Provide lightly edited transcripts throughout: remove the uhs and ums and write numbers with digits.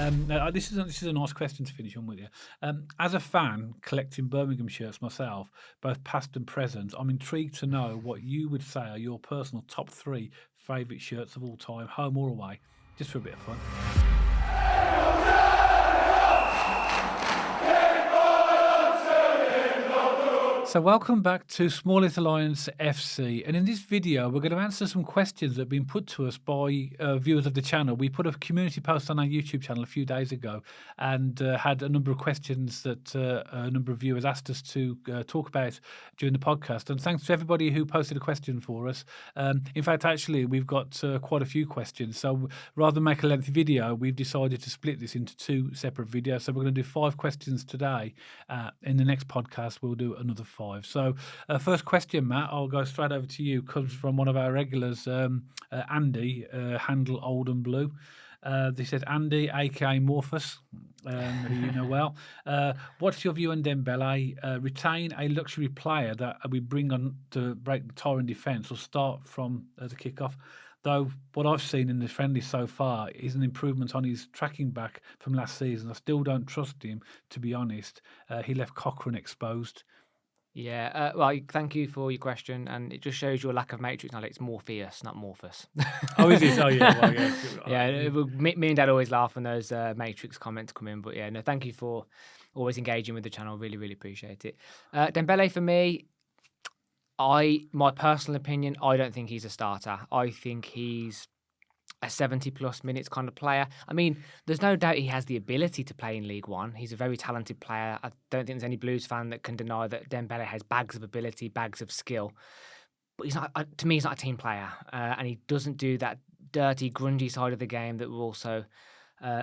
Now, this is a nice question to finish on with you. As a fan collecting Birmingham shirts myself, both past and present, I'm intrigued to know what you would say are your personal top 3 favourite shirts of all time, home or away, just for a bit of fun. So welcome back to Small Little Lions FC, and in this video we're going to answer some questions that have been put to us by viewers of the channel. We put a community post on our YouTube channel a few days ago and had a number of questions that a number of viewers asked us to talk about during the podcast, and thanks to everybody who posted a question for us. In fact, actually we've got quite a few questions, so rather than make a lengthy video, we've decided to split this into 2 separate videos. So we're going to do 5 questions today. In the next podcast we'll do another 5. So first question, Matt, I'll go straight over to you, comes from one of our regulars, Andy, handle Old and Blue. They said, Andy, aka Morphus, who you know well. What's your view on Dembelle? Retain a luxury player that we bring on to break the tie in defence or start from the kickoff? Though what I've seen in the friendly so far is an improvement on his tracking back from last season. I still don't trust him, to be honest. He left Cochrane exposed. Yeah, well, thank you for your question, and it just shows your lack of matrix knowledge. It's Morpheus, not Morphus. Oh, is it? Oh, yeah. Well, yeah. Yeah, me and Dad always laugh when those matrix comments come in, but yeah, no, thank you for always engaging with the channel. Really, really appreciate it. Dembelle, for me, my personal opinion, I don't think he's a starter. I think he's a 70-plus minutes kind of player. I mean, there's no doubt he has the ability to play in League One. He's a very talented player. I don't think there's any Blues fan that can deny that Dembelle has bags of ability, bags of skill. But he's not. To me, he's not a team player, and he doesn't do that dirty, grungy side of the game that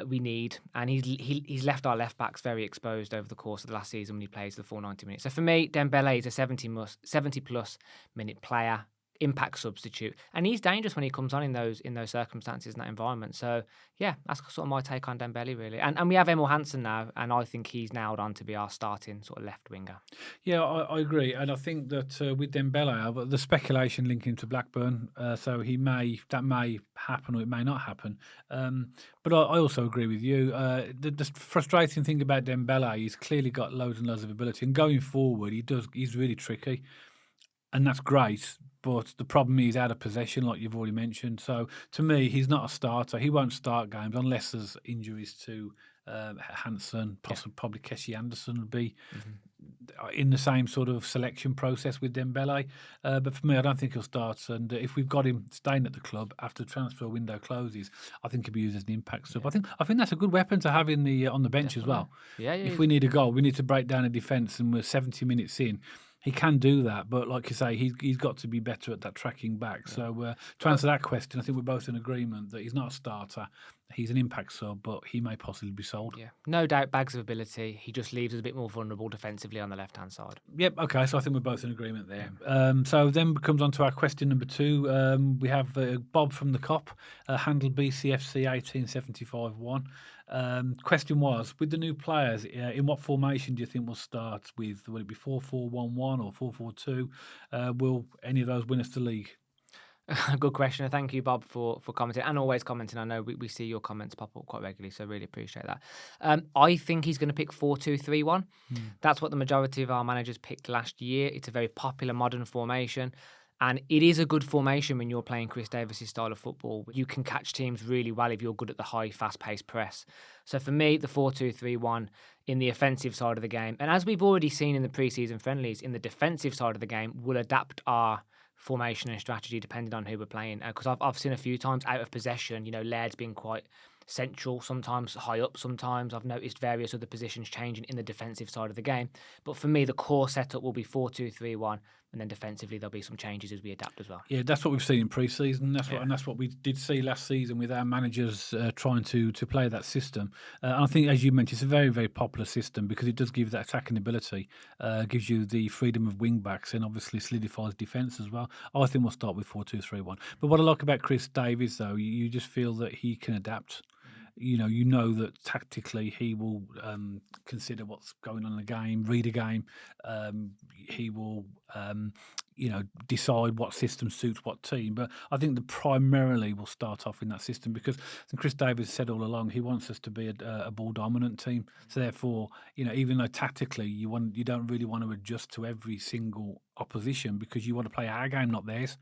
we need. And he's left our left backs very exposed over the course of the last season when he plays the full 90 minutes. So for me, Dembelle is a 70-plus minute player, impact substitute, and he's dangerous when he comes on in those circumstances in that environment. So yeah, that's sort of my take on Dembelle, really. And we have Emil Hansen now, and I think he's nailed on to be our starting sort of left winger. Yeah, I agree, and I think that with Dembelle, the speculation linking to Blackburn, so that may happen or it may not happen. But I also agree with you. The frustrating thing about Dembelle, he's clearly got loads and loads of ability, and going forward, he's really tricky. And that's great, but the problem is out of possession, like you've already mentioned. So to me, he's not a starter. He won't start games unless there's injuries to Hansen, probably Kessie Anderson would be in the same sort of selection process with Dembelle. But for me, I don't think he'll start. And if we've got him staying at the club after the transfer window closes, I think he'll be used as an impact sub. I think that's a good weapon to have on the bench as well. Yeah. If we need a goal, we need to break down a defence, and we're 70 minutes in. He can do that, but like you say, he's got to be better at that tracking back. Yeah. So to answer that question, I think we're both in agreement that he's not a starter. He's an impact sub, but he may possibly be sold. Yeah, no doubt, bags of ability. He just leaves us a bit more vulnerable defensively on the left-hand side. Yep, okay, so I think we're both in agreement there. So then comes on to our question number 2. We have Bob from the COP, handle BCFC 1875-1. Question was, with the new players, in what formation do you think we'll start with? Will it be 4-4-1-1 or 4-4-2? Will any of those win us the league? Good question. Thank you, Bob, for commenting and always commenting. I know we see your comments pop up quite regularly, so really appreciate that. I think he's going to pick 4-2-3-1. That's what the majority of our managers picked last year. It's a very popular modern formation. And it is a good formation when you're playing Chris Davies' style of football. You can catch teams really well if you're good at the high, fast-paced press. So for me, the 4-2-3-1 in the offensive side of the game, and as we've already seen in the pre-season friendlies, in the defensive side of the game, we'll adapt our formation and strategy depending on who we're playing. Because I've seen a few times out of possession, Laird's been quite central, sometimes high up, sometimes I've noticed various other positions changing in the defensive side of the game. But for me, the core setup will be 4-2-3-1, and then defensively there'll be some changes as we adapt as well. Yeah, that's what we've seen in pre-season. That's what we did see last season with our managers trying to play that system. I think, as you mentioned, it's a very, very popular system because it does give that attacking ability, gives you the freedom of wing backs, and obviously solidifies defence as well. I think we'll start with 4-2-3-1. But what I like about Chris Davies, though, you just feel that he can adapt. You know that tactically he will consider what's going on in the game, read a game. He will decide what system suits what team. But I think that primarily we'll start off in that system because Chris Davies said all along he wants us to be a ball dominant team. So therefore, even though tactically you don't really want to adjust to every single opposition because you want to play our game, not theirs.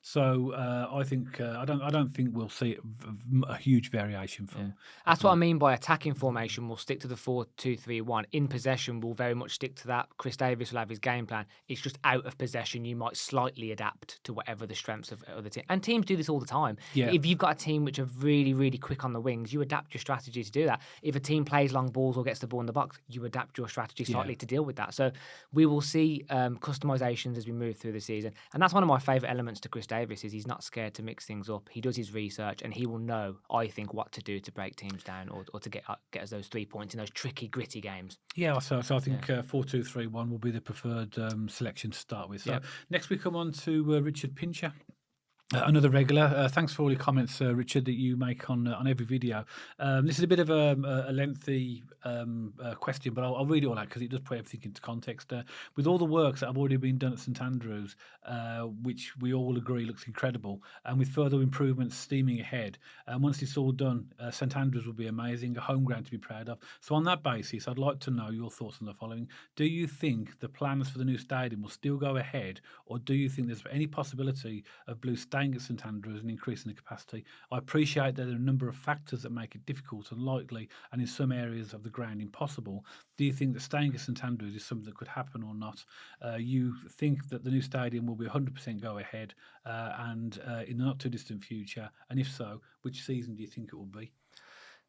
So I think I don't think we'll see a huge variation from. That's what I mean by attacking formation. We'll stick to the 4-2-3-1. In possession, we'll very much stick to that. Chris Davies will have his game plan. It's just out of possession, you might slightly adapt to whatever the strengths of the team. And teams do this all the time. Yeah. If you've got a team which are really, really quick on the wings, you adapt your strategy to do that. If a team plays long balls or gets the ball in the box, you adapt your strategy slightly to deal with that. So we will see customizations as we move through the season. And that's one of my favourite elements to Chris Davies is he's not scared to mix things up. He does his research and he will know, I think, what to do to break teams down or to get us those 3 points in those tricky, gritty games. Yeah, so I think 4-2-3-1 will be the preferred selection to start with. So next we come on to Richard Pincher. Another regular. Thanks for all your comments, Richard, that you make on every video. This is a bit of a lengthy question, but I'll read it all out because it does put everything into context. With all the works that have already been done at St Andrews, which we all agree looks incredible, and with further improvements steaming ahead, once it's all done, St Andrews will be amazing, a home ground to be proud of. So on that basis, I'd like to know your thoughts on the following. Do you think the plans for the new stadium will still go ahead, or do you think there's any possibility of Blues staying at St Andrews and increasing the capacity? I appreciate that there are a number of factors that make it difficult, unlikely, and in some areas of the ground impossible. Do you think that staying at St Andrews is something that could happen or not? You think that the new stadium will be 100% go ahead and in the not too distant future? And if so, which season do you think it will be?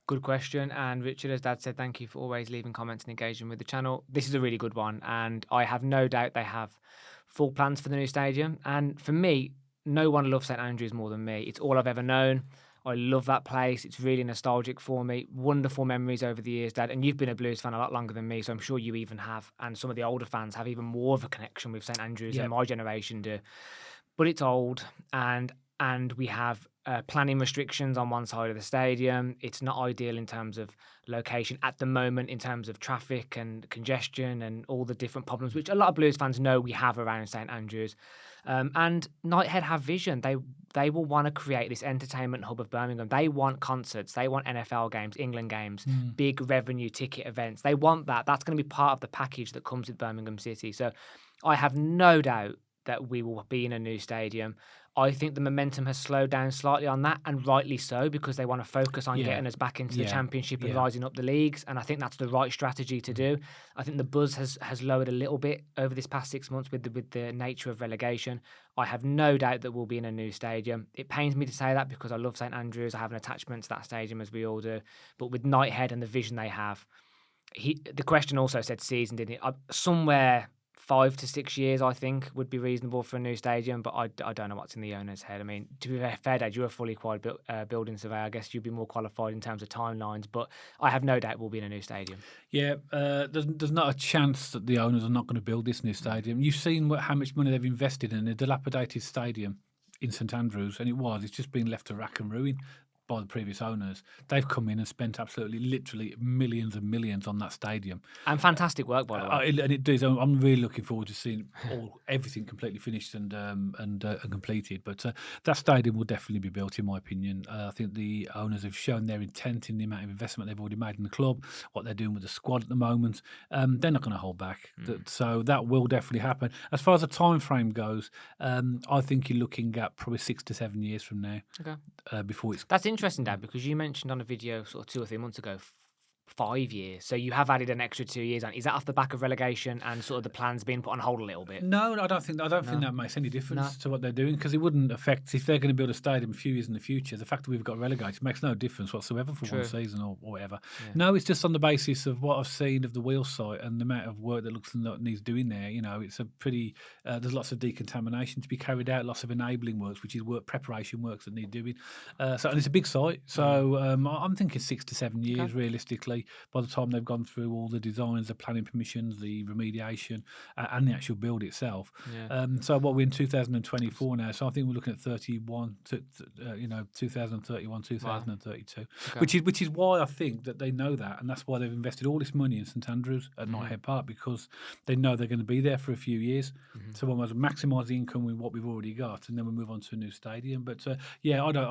Good question. And Richard, as Dad said, thank you for always leaving comments and engaging with the channel. This is a really good one. And I have no doubt they have full plans for the new stadium. And for me, no one loves St Andrews more than me. It's all I've ever known. I love that place. It's really nostalgic for me. Wonderful memories over the years, Dad. And you've been a Blues fan a lot longer than me, so I'm sure you even have. And some of the older fans have even more of a connection with St Andrews than my generation do. But it's old, and we have planning restrictions on one side of the stadium. It's not ideal in terms of location at the moment, in terms of traffic and congestion and all the different problems, which a lot of Blues fans know we have around St Andrews. And Knighthead have vision. They will want to create this entertainment hub of Birmingham. They want concerts. They want NFL games, England games, big revenue ticket events. They want that. That's going to be part of the package that comes with Birmingham City. So I have no doubt that we will be in a new stadium. I think the momentum has slowed down slightly on that, and rightly so, because they want to focus on getting us back into the Championship and rising up the leagues, and I think that's the right strategy to do. I think the buzz has lowered a little bit over this past 6 months with the nature of relegation. I have no doubt that we'll be in a new stadium. It pains me to say that because I love St Andrews. I have an attachment to that stadium, as we all do. But with Knighthead and the vision they have, the question also said season, didn't it? Somewhere 5 to 6 years, I think, would be reasonable for a new stadium, but I don't know what's in the owner's head. I mean, to be fair, Dad, you're a fully qualified building surveyor. I guess you'd be more qualified in terms of timelines, but I have no doubt we'll be in a new stadium. Yeah, there's not a chance that the owners are not going to build this new stadium. You've seen how much money they've invested in a dilapidated stadium in St Andrews, and it's just been left to rack and ruin by the previous owners. They've come in and spent absolutely, literally millions and millions on that stadium. And fantastic work, by the way. And it does. I'm really looking forward to seeing everything completely finished and completed. But that stadium will definitely be built, in my opinion. I think the owners have shown their intent in the amount of investment they've already made in the club, what they're doing with the squad at the moment. They're not going to hold back. So that will definitely happen. As far as the time frame goes, I think you're looking at probably 6 to 7 years from now. Okay. Before it's... That's interesting, Dad, because you mentioned on a video sort of 2 or 3 months ago 5 years. So you have added an extra 2 years on. Is that off the back of relegation and sort of the plans being put on hold a little bit? No, I don't think that makes any difference to what they're doing, because it wouldn't affect, if they're going to build a stadium a few years in the future, the fact that we've got relegated makes no difference whatsoever for one season or whatever. Yeah. No, it's just on the basis of what I've seen of the wheel site and the amount of work that looks like needs doing there. It's a pretty, there's lots of decontamination to be carried out, lots of enabling works, which is preparation works that need doing. And it's a big site. So I'm thinking 6 to 7 years realistically. be by the time they've gone through all the designs, the planning permissions, the remediation, and the actual build itself. Yeah. So what we're in 2024 now, so I think we're looking at 31, 2031, 2032, Okay. which is why I think that they know that, and that's why they've invested all this money in St Andrews at Knighthead Park, because they know they're going to be there for a few years. So we must maximise the income with what we've already got, and then we move on to a new stadium. But I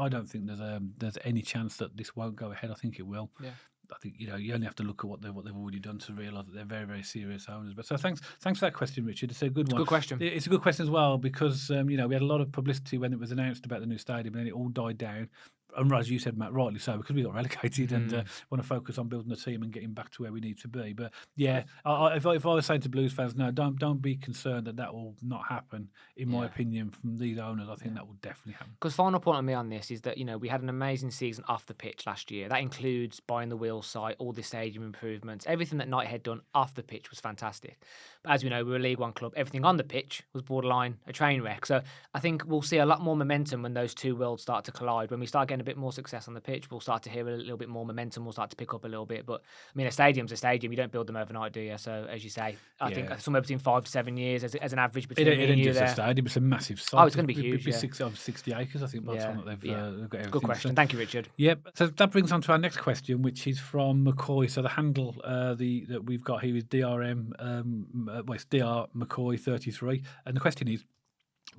don't think there's any chance that this won't go ahead. I think it will. Yeah. I think you only have to look at what they've already done to realise that they're very, very serious owners. But so thanks for that question, Richard. It's a good one. Good question. It's a good question as well, because we had a lot of publicity when it was announced about the new stadium, and then it all died down. And as you said, Matt, rightly so, because we got relegated and want to focus on building a team and getting back to where we need to be. But yeah, if I was saying to Blues fans, no, don't be concerned that will not happen. In my opinion, from these owners, I think that will definitely happen. Because final point on me on this is that we had an amazing season off the pitch last year. That includes buying the wheel site, all the stadium improvements, everything that Knighthead done off the pitch was fantastic. But as we know, we're a League One club. Everything on the pitch was borderline a train wreck. So I think we'll see a lot more momentum when those two worlds start to collide. When we start getting a bit more success on the pitch, we'll start to hear a little bit more momentum. We'll start to pick up a little bit. But I mean, a stadium's a stadium. You don't build them overnight, do you? So as you say, I think somewhere between 5 to 7 years as an average between it ain't you just there. a stadium; it's a massive site. Oh, it's going to be huge. It'd be 60 acres, I think, by the time that they've got everything. Good question. So, thank you, Richard. Yep. So that brings on to our next question, which is from McCoy. So the handle that we've got here is DRM. It's DR McCoy 33, and the question is,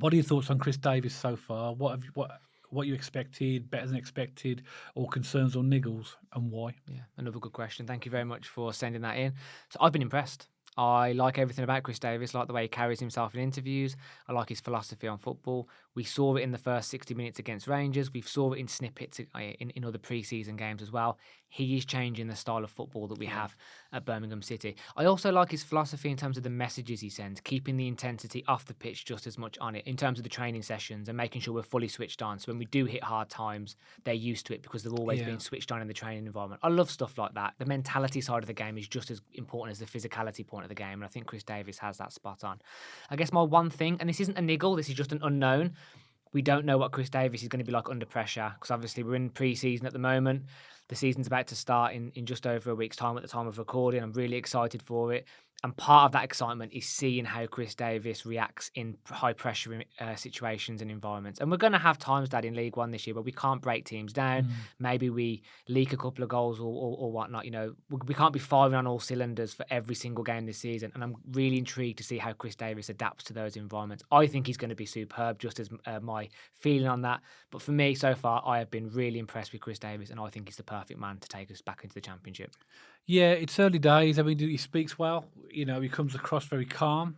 what are your thoughts on Chris Davies so far? What you expected, better than expected, or concerns or niggles, and why? Yeah, another good question. Thank you very much for sending that in. So I've been impressed. I like everything about Chris Davies. I like the way he carries himself in interviews. I like his philosophy on football. We saw it in the first 60 minutes against Rangers. We saw it in snippets in other pre-season games as well. He is changing the style of football that we have at Birmingham City. I also like his philosophy in terms of the messages he sends, keeping the intensity off the pitch just as much on it, in terms of the training sessions and making sure we're fully switched on. So when we do hit hard times, they're used to it because they've always been switched on in the training environment. I love stuff like that. The mentality side of the game is just as important as the physicality point of the game, and I think Chris Davies has that spot on. I guess my one thing, and this isn't a niggle, this is just an unknown, we don't know what Chris Davies is going to be like under pressure, because obviously we're in pre-season at the moment. The season's about to start in just over a week's time at the time of recording. I'm really excited for it. And part of that excitement is seeing how Chris Davies reacts in high-pressure situations and environments. And we're going to have times, Dad, in League One this year where we can't break teams down. Maybe we leak a couple of goals or whatnot. We can't be firing on all cylinders for every single game this season. And I'm really intrigued to see how Chris Davies adapts to those environments. I think he's going to be superb, just as my feeling on that. But for me, so far, I have been really impressed with Chris Davies, and I think he's the perfect man to take us back into the Championship. Yeah, it's early days. I mean, he speaks well. He comes across very calm.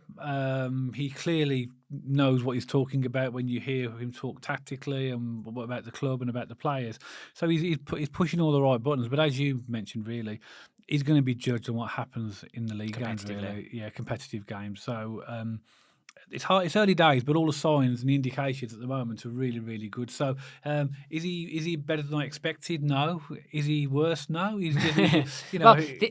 He clearly knows what he's talking about when you hear him talk tactically and about the club and about the players. So he's pushing all the right buttons. But as you mentioned, really, he's going to be judged on what happens in the league games. Really, competitive games. So. It's hard. It's early days, but all the signs and the indications at the moment are really, really good. So, is he better than I expected? No. Is he worse? No. He's just,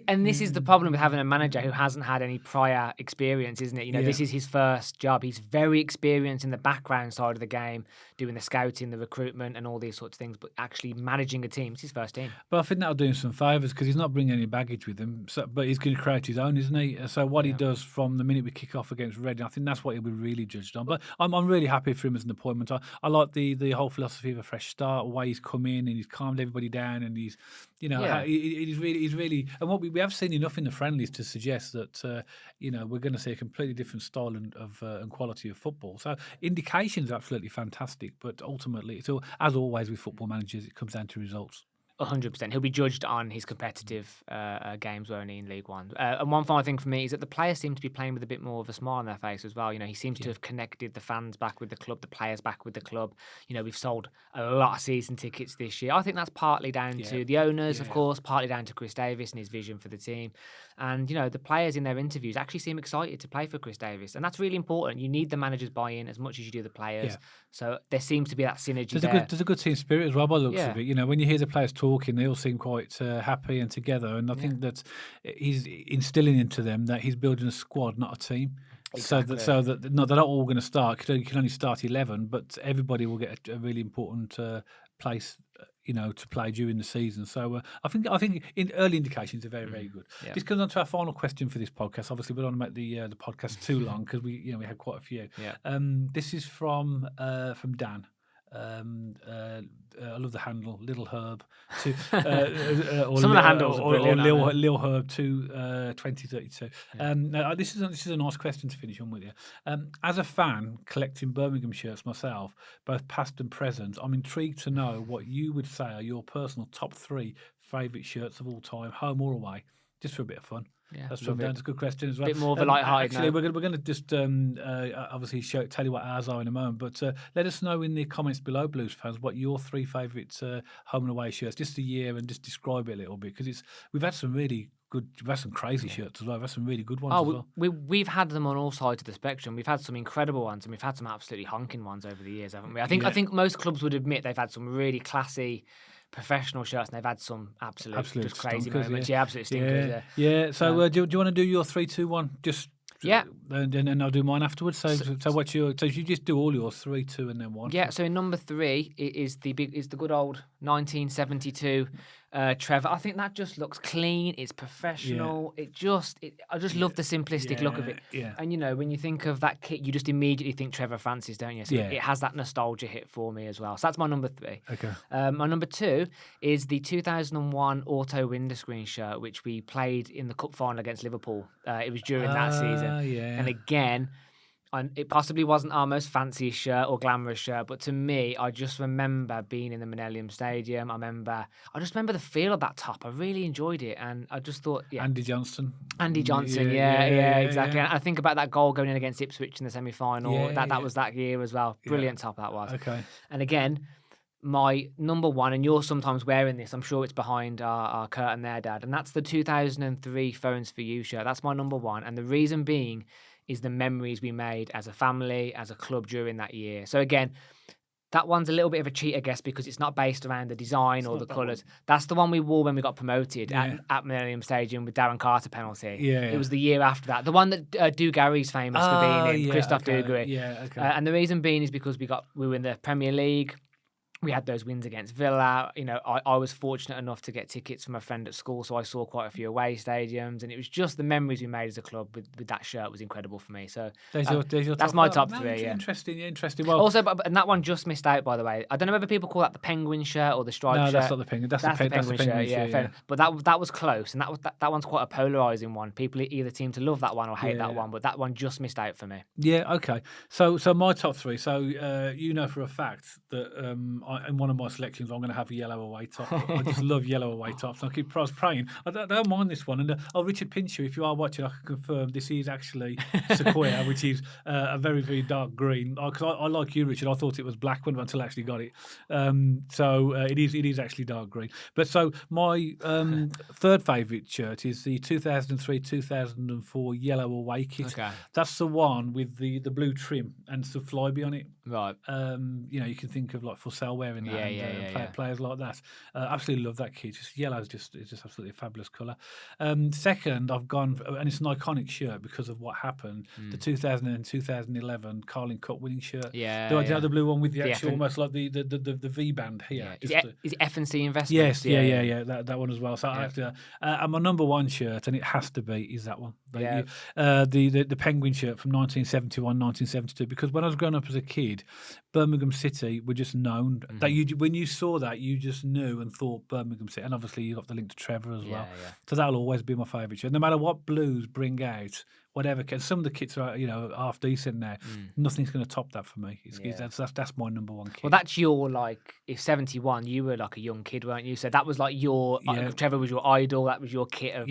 and this is the problem with having a manager who hasn't had any prior experience, isn't it? This is his first job. He's very experienced in the background side of the game, doing the scouting, the recruitment, and all these sorts of things. But actually managing a team, it's his first team. But I think that'll do him some favours because he's not bringing any baggage with him. So, but he's going to create his own, isn't he? So what he does from the minute we kick off against Reading, I think that's what he'll be really judged on. But I'm really happy for him as an appointment. I like the whole philosophy of a fresh start, the way he's come in and he's calmed everybody down, and he's he's really and what we have seen enough in the friendlies to suggest that we're going to see a completely different style and quality of football. So indications are absolutely fantastic, but ultimately, as always with football managers, it comes down to results. 100%. He'll be judged on his competitive games only in League One. And one final thing for me is that the players seem to be playing with a bit more of a smile on their face as well. He seems to have connected the fans back with the club, the players back with the club. We've sold a lot of season tickets this year. I think that's partly down to the owners, of course, partly down to Chris Davies and his vision for the team. And, the players in their interviews actually seem excited to play for Chris Davies. And that's really important. You need the manager's buy-in as much as you do the players. Yeah. So there seems to be that synergy there's a good team spirit as well by the looks of it. When you hear the players talking, they all seem quite happy and together. And I think that he's instilling into them that he's building a squad, not a team. Exactly. So that they're not all going to start. You can only start 11, but everybody will get a really important place to play during the season. So I think in early indications are very, very good. Yeah. This comes on to our final question for this podcast. Obviously, we don't want to make the podcast too long because we had quite a few. Yeah. This is from Dan. I love the handle, Little Herb. Or Some of the handles are brilliant, or aren't they? Lil Herb to 2032. Now, this is a nice question to finish on with you. As a fan collecting Birmingham shirts myself, both past and present, I'm intrigued to know what you would say are your personal top 3 favourite shirts of all time, home or away, just for a bit of fun. Yeah, That's from Dan. It's a good question as well. Bit more of a light-hearted Actually, note. we're going to just obviously tell you what ours are in a moment, but let us know in the comments below, Blues fans, what your 3 favourite home and away shirts, just a year, and just describe it a little bit, because we've had some really good, we've had some crazy shirts as well. We've had some really good ones as well. We've had them on all sides of the spectrum. We've had some incredible ones, and we've had some absolutely honking ones over the years, haven't we? I think most clubs would admit they've had some really classy professional shirts, and they've had some absolute just crazy stonkers, moments. Yeah, absolute stinkers. Yeah. So do you want to do your 3, 2, 1? Just yeah, and I'll do mine afterwards. So what's your? So you just do all your 3, 2, and then 1. Yeah. So in number 3 is the good old 1972 Trevor. I think that just looks clean. It's professional. I just love the simplistic look of it. Yeah. And when you think of that kit, you just immediately think Trevor Francis, don't you? So it has that nostalgia hit for me as well. So that's my number 3. Okay. My number 2 is the 2001 Auto Windscreen shirt, which we played in the cup final against Liverpool. It was during that season. Yeah. And again, it possibly wasn't our most fanciest shirt or glamorous shirt, but to me, I just remember being in the Millennium Stadium. I just remember the feel of that top. I really enjoyed it, and I just thought, Andy Johnson, yeah, exactly. And I think about that goal going in against Ipswich in the semi-final. That was that year as well. Brilliant top that was. Okay. And again, my number 1, and you're sometimes wearing this, I'm sure it's behind our curtain there, Dad, and that's the 2003 Phones for You shirt. That's my number 1, and the reason being is the memories we made as a family, as a club during that year. So again, that one's a little bit of a cheat, I guess, because it's not based around the design or the colours. That's the one we wore when we got promoted at Millennium Stadium with Darren Carter penalty. It was the year after that. The one that Dugarry's famous for being in, Christophe Dugarry. Yeah, okay. And the reason being is because we were in the Premier League. We had those wins against Villa. I was fortunate enough to get tickets from a friend at school, so I saw quite a few away stadiums, and it was just the memories we made as a club with that shirt was incredible for me. So there's your that's my top 3. Yeah, interesting. Well, also, and that one just missed out, by the way. I don't know whether people call that the penguin shirt or the striped shirt. No, that's not the penguin. That's the penguin shirt. Yeah. But that was close, and that one's quite a polarizing one. People either seem to love that one or hate that one, but that one just missed out for me. Yeah. Okay. So my top 3. So for a fact that in one of my selections, I'm going to have a yellow away top. I just love yellow away tops. I was praying. I don't mind this one. And Richard Pincher, if you are watching, I can confirm this is actually Sequoia, which is a very, very dark green. Because I like you, Richard. I thought it was black until I actually got it. So it is actually dark green. But so my 3rd favourite shirt is the 2003-2004 yellow away kit. Okay. That's the one with the blue trim and some flyby on it. Right. You can think of like Fussell wearing that. Players like that. Absolutely love that kit. Just yellow is just absolutely a fabulous colour. Second, I've gone, and it's an iconic shirt because of what happened. The 2000 and 2011 Carling Cup winning shirt. Yeah. Do you know the blue one with the actual almost like the V band here? Yeah. Is it F&C Investments? Yes. Yeah. That one as well. So I have to. And my number 1 shirt, and it has to be, is that one. The Penguin shirt from 1971, 1972. Because when I was growing up as a kid, Birmingham City were just known that when you saw that, you just knew and thought Birmingham City. And obviously you got the link to Trevor as well. Yeah. So that'll always be my favourite shirt. No matter what Blues bring out, whatever. Some of the kits are half decent now. Nothing's going to top that for me. That's my number 1 kit. Well, that's your if 71, you were like a young kid, weren't you? So that was like your Trevor was your idol. That was your kit of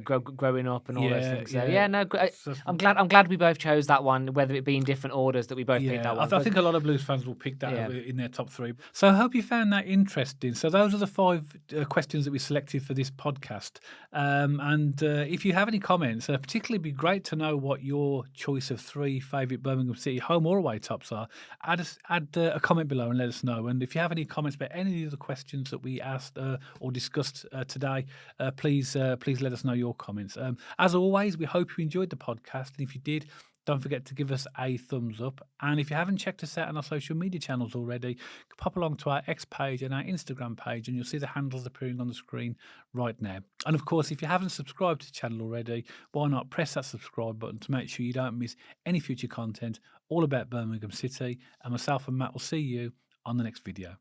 growing up and all those things. So I'm glad we both chose that one, whether it be in different orders that we both picked that one. I think a lot of Blues fans will pick that in their top 3. So I hope you found that interesting. So those are the 5 questions that we selected for this podcast. And if you have any comments, particularly be great to know what your choice of 3 favourite Birmingham City home or away tops are. Add a comment below and let us know. And if you have any comments about any of the questions that we asked or discussed today, please let us know your comments. As always, we hope you enjoyed the podcast. And if you did, don't forget to give us a thumbs up. And if you haven't checked us out on our social media channels already, pop along to our X page and our Instagram page, and you'll see the handles appearing on the screen right now. And of course, if you haven't subscribed to the channel already, why not press that subscribe button to make sure you don't miss any future content all about Birmingham City. And myself and Matt will see you on the next video.